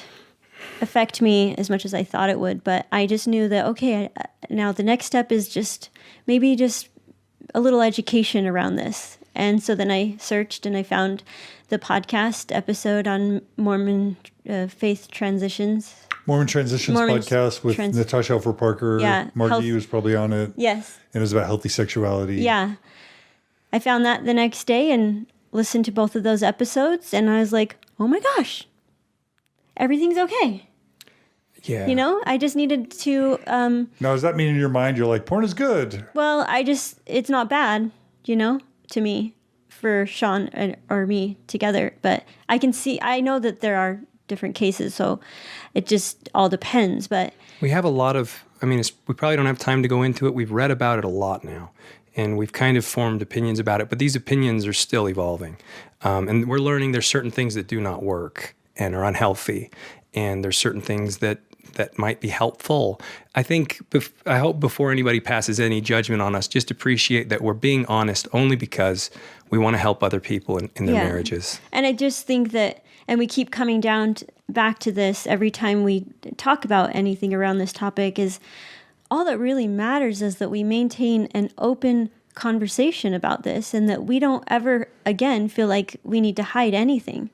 affect me as much as I thought it would, but I just knew that, okay, now the next step is just a little education around this. And so then I searched and I found the podcast episode on Mormon faith transitions. Mormon Transitions podcast with Natasha Alford Parker. Yeah, Margie was probably on it. Yes. And it was about healthy sexuality. Yeah. I found that the next day and listened to both of those episodes, and I was like, oh my gosh, everything's okay. Yeah. I just needed to... Now, does that mean in your mind you're like, porn is good? Well, it's not bad, to me, for Sean or me together. But I know that there are different cases, so it just all depends. But we have a lot of, we probably don't have time to go into it. We've read about it a lot now, and we've kind of formed opinions about it, but these opinions are still evolving. And we're learning there's certain things that do not work and are unhealthy, and there's certain things that might be helpful. I hope before anybody passes any judgment on us, just appreciate that we're being honest only because we want to help other people in their marriages. And I just think that, and we keep coming back to this every time we talk about anything around this topic, is all that really matters is that we maintain an open conversation about this, and that we don't ever again feel like we need to hide anything.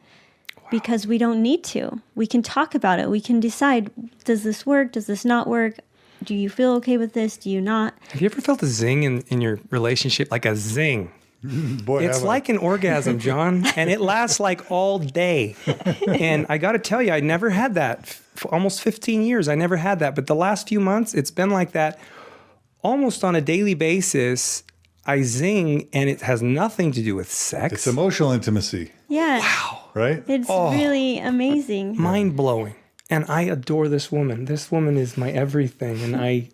Because we don't need to. We can talk about it. We can decide, does this work? Does this not work? Do you feel okay with this? Do you not? Have you ever felt a zing in your relationship? Like a zing. Boy, it's like an orgasm, John, and it lasts like all day. And I got to tell you, I never had that. For almost 15 years, I never had that. But the last few months, it's been like that almost on a daily basis. I zing, and it has nothing to do with sex. It's emotional intimacy. Yeah. Wow. Right? It's really amazing. Mind-blowing. And I adore this woman. This woman is my everything. And I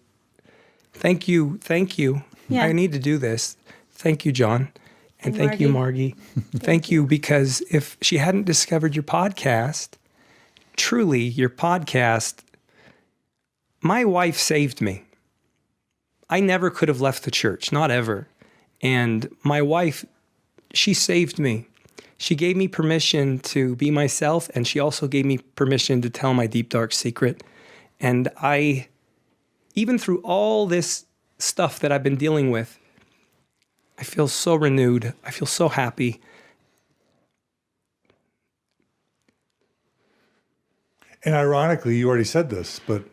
thank you. Yeah. I need to do this. Thank you, John. And thank you, Margie. Thank you, because if she hadn't discovered your podcast, truly, your podcast, my wife saved me. I never could have left the church, not ever. And my wife, she saved me. She gave me permission to be myself, and she also gave me permission to tell my deep, dark secret. And even through all this stuff that I've been dealing with, I feel so renewed. I feel so happy. And ironically, you already said this, but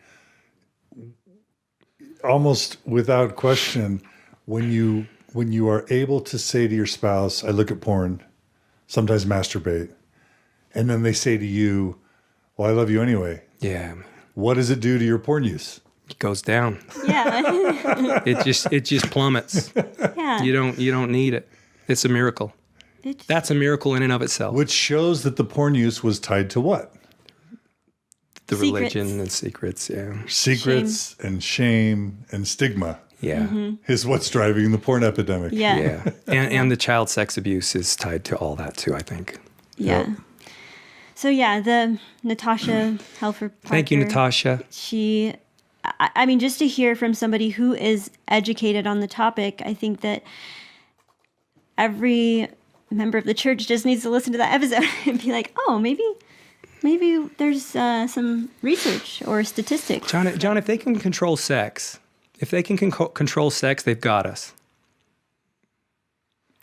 almost without question, when you are able to say to your spouse, I look at porn, sometimes masturbate, and then they say to you, well, I love you anyway. Yeah. What does it do to your porn use? It goes down. Yeah. It just plummets. Yeah. You don't need it. It's a miracle. That's a miracle in and of itself. Which shows that the porn use was tied to what? The Secrets. religion and secrets, yeah. Secrets and shame and stigma Yeah. is what's driving the porn epidemic. Yeah. Yeah. And the child sex abuse is tied to all that too, I think. Yeah. Yep. So yeah, the Natasha Helfer. Thank you, Natasha. I mean, just to hear from somebody who is educated on the topic, I think that every member of the church just needs to listen to that episode and be like, oh, maybe there's some research or statistics. John, if they can control sex, control sex, they've got us.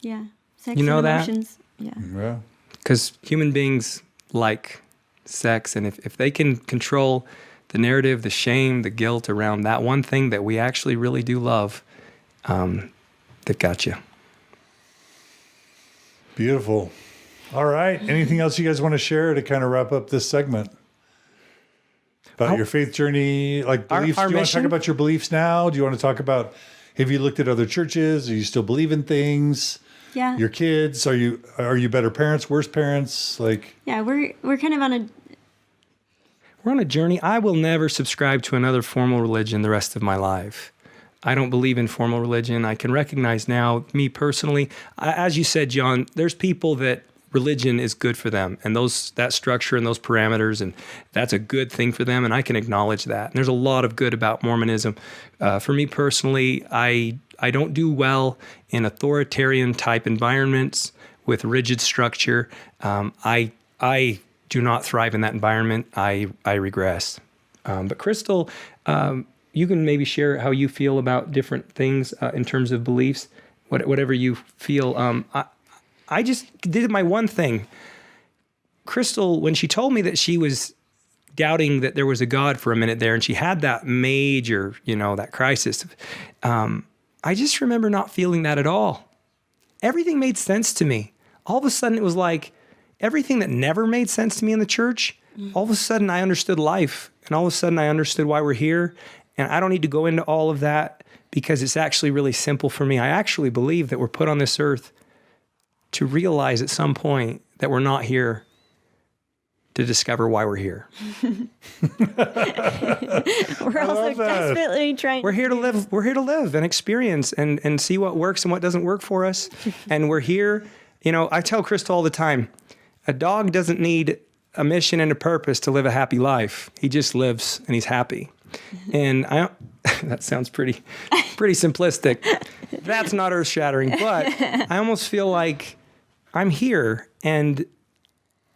Yeah. Sex You know and that? emotions. Yeah. Yeah. Because human beings like sex, and if they can control the narrative, the shame, the guilt around that one thing that we actually really do love, they've got you. Beautiful. All right. Anything else you guys want to share to kind of wrap up this segment? About your faith journey, like beliefs? Our Do you want to talk mission? about your beliefs now? Do you want to talk about, have you looked at other churches? Do you still believe in things? Yeah. Your kids? Are you better parents, worse parents? Like, Yeah, we're kind of on a We're on a journey. I will never subscribe to another formal religion the rest of my life. I don't believe in formal religion. I can recognize now, me personally, as you said, John, there's people that religion is good for them, and that structure and those parameters, and that's a good thing for them, and I can acknowledge that. And there's a lot of good about Mormonism. For me personally, I don't do well in authoritarian type environments with rigid structure. I do not thrive in that environment. I regress. But Crystal, you can maybe share how you feel about different things in terms of beliefs, whatever you feel. I just did my one thing. Crystal, when she told me that she was doubting that there was a God for a minute there, and she had that major, that crisis, I just remember not feeling that at all. Everything made sense to me. All of a sudden, it was like everything that never made sense to me in the church, all of a sudden I understood life, and all of a sudden I understood why we're here. And I don't need to go into all of that because it's actually really simple for me. I actually believe that we're put on this earth to realize at some point that we're not here to discover why we're here. we're also desperately trying. We're here to live. We're here to live and experience and see what works and what doesn't work for us. And we're here. I tell Crystal all the time, a dog doesn't need a mission and a purpose to live a happy life. He just lives and he's happy. And that sounds pretty simplistic. That's not earth-shattering, but I almost feel like I'm here and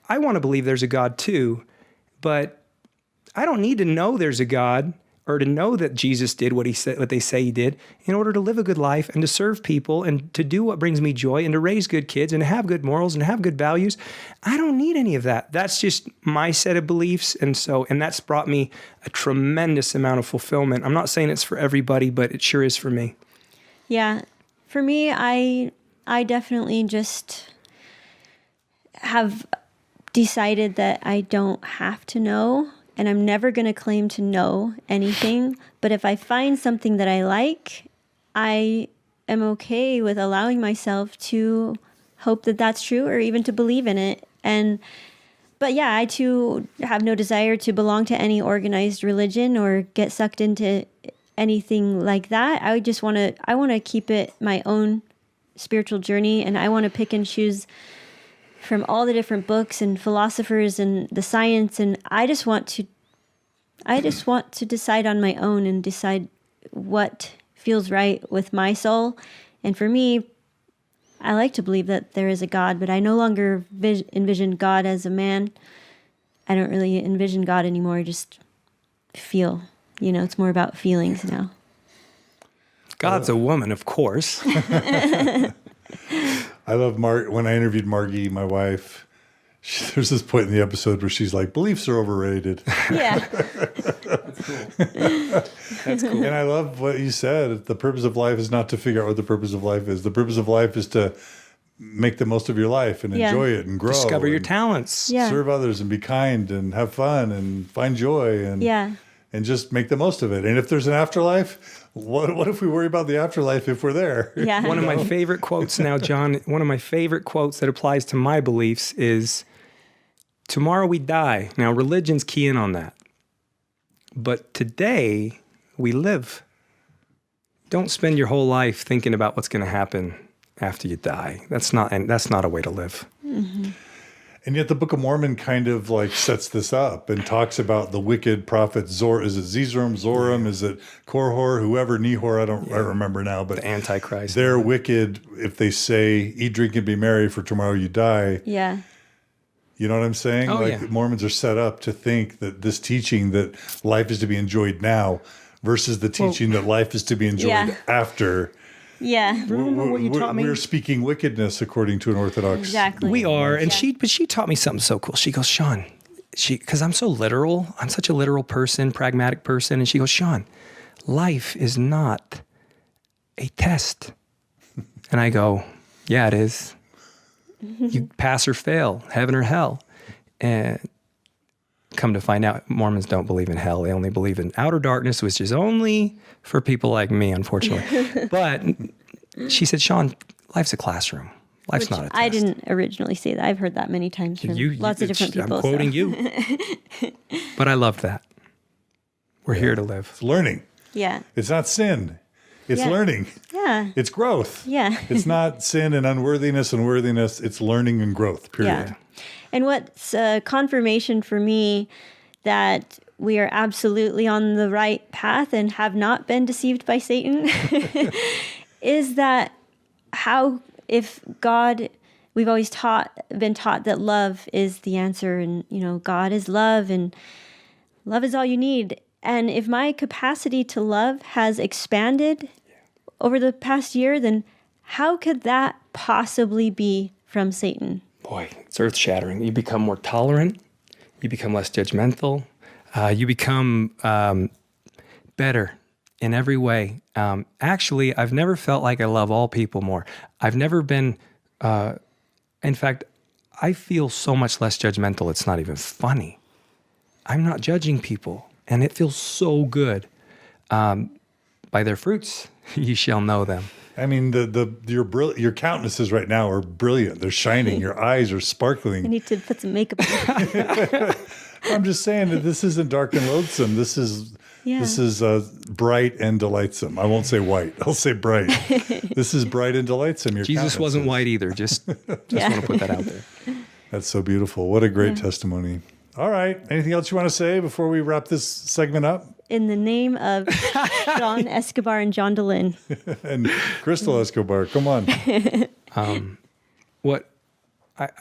I want to believe there's a God too, but I don't need to know there's a God or to know that Jesus did what they say he did in order to live a good life and to serve people and to do what brings me joy and to raise good kids and to have good morals and to have good values. I don't need any of that. That's just my set of beliefs. And that's brought me a tremendous amount of fulfillment. I'm not saying it's for everybody, but it sure is for me. Yeah. For me, I definitely just have decided that I don't have to know. And I'm never going to claim to know anything. But if I find something that I like, I am okay with allowing myself to hope that that's true or even to believe in it. But yeah, I too have no desire to belong to any organized religion or get sucked into anything like that. I want to keep it my own spiritual journey, and I want to pick and choose from all the different books and philosophers and the science, and I just want to decide on my own and decide what feels right with my soul. And for me, I like to believe that there is a God, but I no longer envision God as a man. I don't really envision God anymore. I just feel, it's more about feelings now. God's a woman, of course. I love when I interviewed Margie, my wife, There's this point in the episode where she's like, beliefs are overrated. Yeah. That's cool. And I love what you said. The purpose of life is not to figure out what the purpose of life is. The purpose of life is to make the most of your life and enjoy it and grow. Discover your and talents. Yeah. serve others and be kind and have fun and find joy and just make the most of it. And if there's an afterlife, what if we worry about the afterlife if we're there? Yeah. One of my favorite quotes now, John, one of my favorite quotes that applies to my beliefs is, tomorrow we die. Now, religion's key in on that. But today we live. Don't spend your whole life thinking about what's going to happen after you die. That's not a way to live. Mm-hmm. And yet the Book of Mormon kind of like sets this up and talks about the wicked prophets. Is it Zeezrom, Zoram? Is it Korhor? Whoever, Nehor, I remember now. But The Antichrist. they're wicked if they say, eat, drink, and be merry, for tomorrow you die. Yeah. You know what I'm saying? Oh, like yeah. Mormons are set up to think that this teaching that life is to be enjoyed now versus the teaching that life is to be enjoyed after. Yeah. Remember what you taught me? We're speaking wickedness according to an Orthodox. Exactly. We are, and she taught me something so cool. She goes, Sean, because I'm so literal, I'm such a literal person, pragmatic person, and she goes, Sean, life is not a test. And I go, yeah, it is. You pass or fail, heaven or hell. And come to find out, Mormons don't believe in hell. They only believe in outer darkness, which is only for people like me, unfortunately. But she said, Sean, life's a classroom. Life's not a test. I didn't originally say that. I've heard that many times from lots of different people. I'm quoting you. But I love that. We're here to live. It's learning. Yeah. It's not sin. It's learning. Yeah. It's growth. Yeah. It's not sin and unworthiness and worthiness. It's learning and growth, period. Yeah. And what's confirmation for me that we are absolutely on the right path and have not been deceived by Satan is that if God, we've always been taught that love is the answer, and God is love and love is all you need. And if my capacity to love has expanded over the past year, then how could that possibly be from Satan? Boy, it's earth-shattering. You become more tolerant. You become less judgmental. You become better in every way. Actually, I've never felt like I love all people more. I've never been, in fact, I feel so much less judgmental, it's not even funny. I'm not judging people, and it feels so good. By their fruits, you shall know them. I mean, your countenances right now are brilliant. They're shining. Your eyes are I sparkling. need to put some makeup on. I'm just saying that this isn't dark and loathsome. This is bright and delightsome. I won't say white. I'll say bright. This is bright and delightsome. Your Jesus wasn't countenances. white either. Just want to put that out there. That's so beautiful. What a great testimony. All right. Anything else you want to say before we wrap this segment up? In the name of Sean Escobar and John DeLynn. And Crystal Escobar, come on. What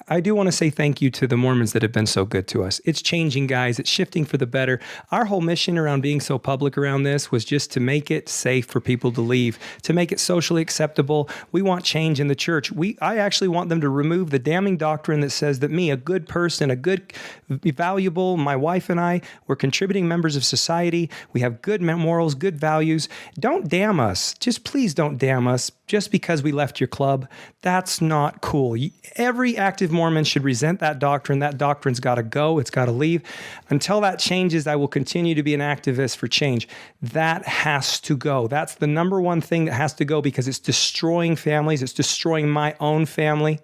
I do want to say thank you to the Mormons that have been so good to us. It's changing, guys. It's shifting for the better. Our whole mission around being so public around this was just to make it safe for people to leave, to make it socially acceptable. We want change in the church. I actually want them to remove the damning doctrine that says that me, a good person, a good, valuable, my wife and I, we're contributing members of society. We have good morals, good values. Don't damn us. Just please don't damn us just because we left your club. That's not cool. Every active Mormon should resent that doctrine. That doctrine's got to go. It's got to leave. Until that changes, I will continue to be an activist for change. That has to go. That's the number one thing that has to go because it's destroying families. It's destroying my own family.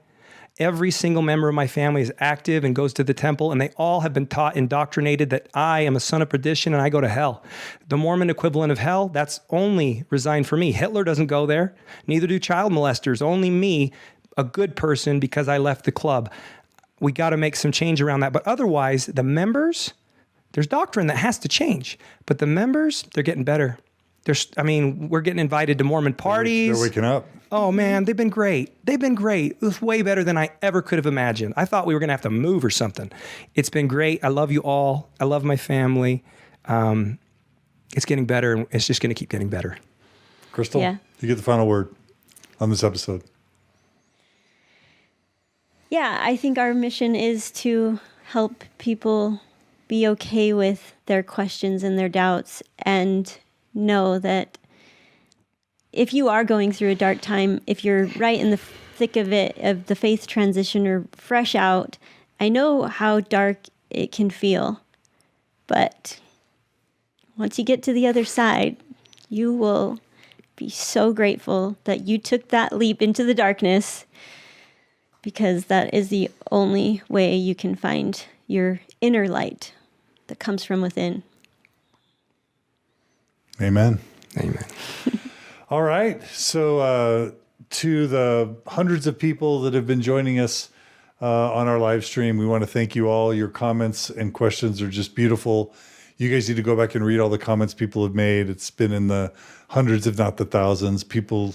Every single member of my family is active and goes to the temple, and they all have been taught, indoctrinated that I am a son of perdition and I go to hell. The Mormon equivalent of hell, that's only resigned for me. Hitler doesn't go there. Neither do child molesters. Only me, a good person, because I left the club. We got to make some change around that. But otherwise, the members, there's doctrine that has to change. But the members, they're getting better. We're getting invited to Mormon parties. They're waking up. Oh, man, they've been great. They've been great. It was way better than I ever could have imagined. I thought we were going to have to move or something. It's been great. I love you all. I love my family. It's getting better, and it's just going to keep getting better. Crystal, you get the final word on this episode. Yeah, I think our mission is to help people be okay with their questions and their doubts and know that if you are going through a dark time, if you're right in the thick of it, of the faith transition or fresh out, I know how dark it can feel. But once you get to the other side, you will be so grateful that you took that leap into the darkness, because that is the only way you can find your inner light that comes from within. Amen. Amen. All right. So to the hundreds of people that have been joining us on our live stream, we want to thank you all. Your comments and questions are just beautiful. You guys need to go back and read all the comments people have made. It's been in the hundreds, if not the thousands. People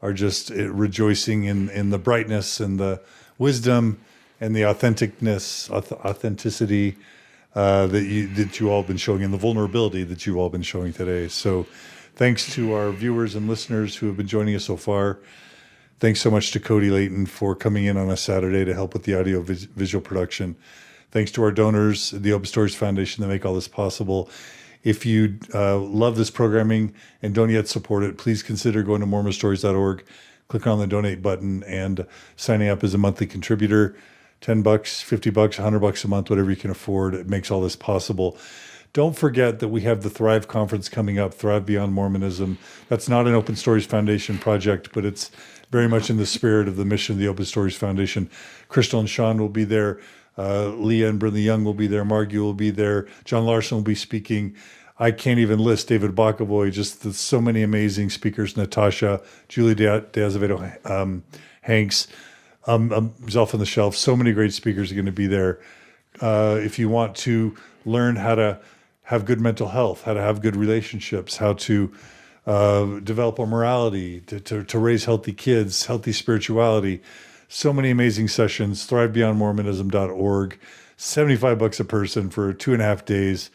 are just rejoicing in the brightness and the wisdom and the authenticity that you all have been showing, and the vulnerability that you've all been showing today. So thanks to our viewers and listeners who have been joining us so far. Thanks so much to Cody Layton for coming in on a Saturday to help with the audio visual production. Thanks to our donors, the Open Stories Foundation, that make all this possible. If you love this programming and don't yet support it, please consider going to mormonstories.org, click on the donate button, and signing up as a monthly contributor. $10, $50, $100 a month, whatever you can afford. It makes all this possible. Don't forget that we have the Thrive Conference coming up, Thrive Beyond Mormonism. That's not an Open Stories Foundation project, but it's very much in the spirit of the mission of the Open Stories Foundation. Crystal and Sean will be there. Leah and Brindley Young will be there. Margie will be there. John Larson will be speaking. I can't even list David Bacavoy, just so many amazing speakers. Natasha, Julie D'Azevedo, Hanks, Zelf on the Shelf. So many great speakers are going to be there. If you want to learn how to have good mental health, how to have good relationships, how to develop our morality, to raise healthy kids, healthy spirituality. So many amazing sessions. ThriveBeyondMormonism.org. $75 a person for 2.5 days.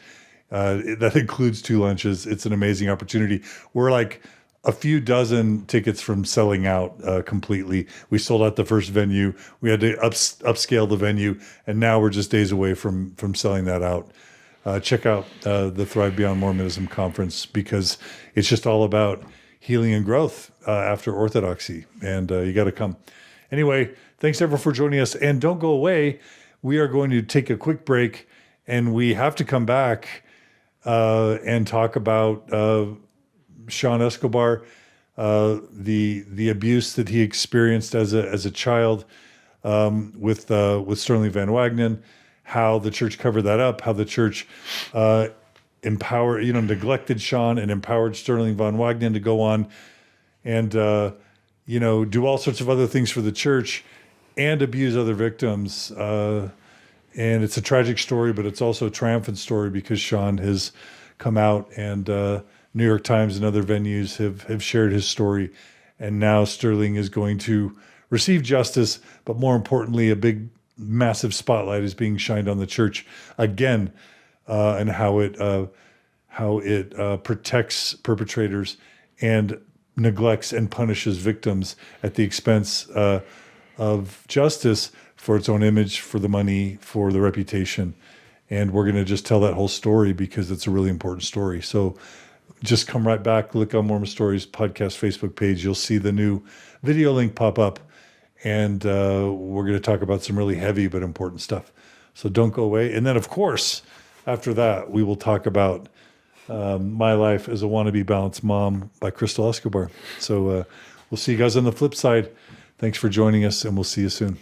That includes 2 lunches. It's an amazing opportunity. We're like a few dozen tickets from selling out completely. We sold out the first venue. We had to upscale the venue, and now we're just days away from selling that out. Check out the Thrive Beyond Mormonism conference, because it's just all about healing and growth after orthodoxy, and you got to come. Anyway, thanks everyone for joining us, and don't go away. We are going to take a quick break, and we have to come back and talk about Sean Escobar, the abuse that he experienced as a child with Sterling Van Wagenen, how the church covered that up, how the church neglected Sean and empowered Sterling Van Wagenen to go on and do all sorts of other things for the church and abuse other victims. And it's a tragic story, but it's also a triumphant story, because Sean has come out, and New York Times and other venues have shared his story. And now Sterling is going to receive justice, but more importantly, a big, massive spotlight is being shined on the church again, and how it protects perpetrators and neglects and punishes victims at the expense of justice, for its own image, for the money, for the reputation. And we're going to just tell that whole story, because it's a really important story. So just come right back, look on Mormon Stories podcast Facebook page. You'll see the new video link pop up, and we're going to talk about some really heavy but important stuff. So don't go away. And then, of course, after that, we will talk about My Life as a Wannabe Balanced Mom by Crystal Escobar. So we'll see you guys on the flip side. Thanks for joining us, and we'll see you soon.